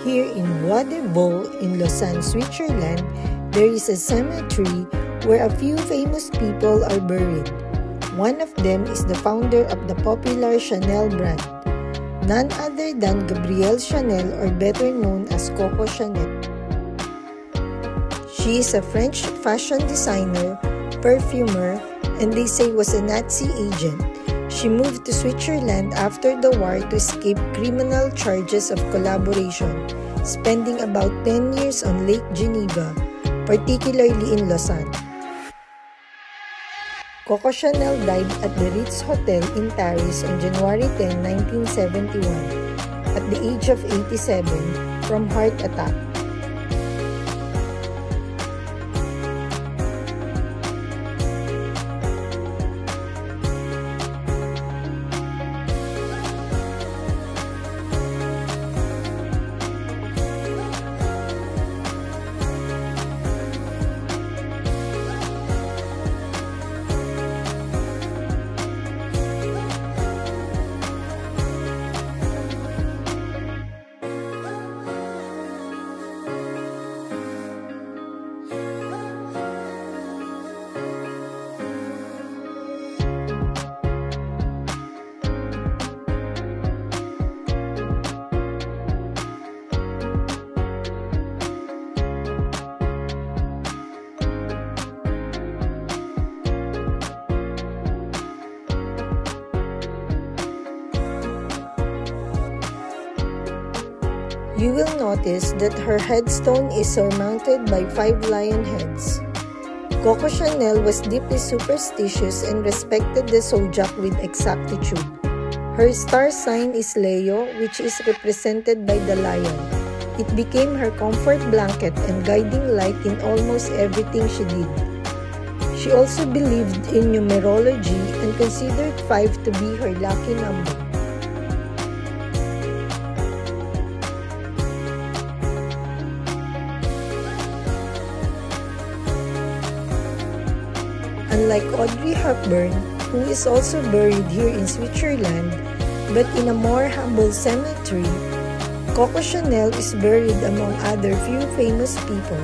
Here in Bois de Vaux in Lausanne, Switzerland, there is a cemetery where a few famous people are buried. One of them is the founder of the popular Chanel brand, none other than Gabrielle Chanel, or better known as Coco Chanel. She is a French fashion designer, perfumer, and they say was a Nazi agent. She moved to Switzerland after the war to escape criminal charges of collaboration, spending about 10 years on Lake Geneva, particularly in Lausanne. Coco Chanel died at the Ritz Hotel in Paris on January 10, 1971, at the age of 87 from heart attack. You will notice that her headstone is surmounted by 5 lion heads. Coco Chanel was deeply superstitious and respected the zodiac with exactitude. Her star sign is Leo, which is represented by the lion. It became her comfort blanket and guiding light in almost everything she did. She also believed in numerology and considered 5 to be her lucky number. Unlike Audrey Hepburn, who is also buried here in Switzerland, but in a more humble cemetery, Coco Chanel is buried among other few famous people.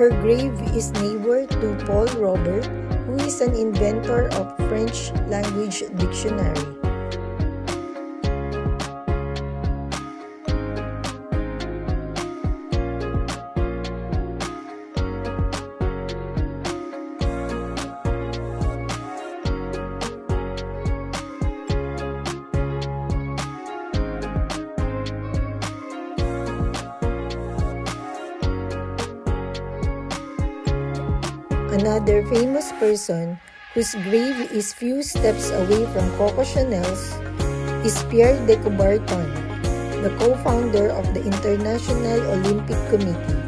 Her grave is neighbor to Paul Robert, who is an inventor of French language dictionary. Another famous person whose grave is few steps away from Coco Chanel's is Pierre de Coubertin, the co-founder of the International Olympic Committee.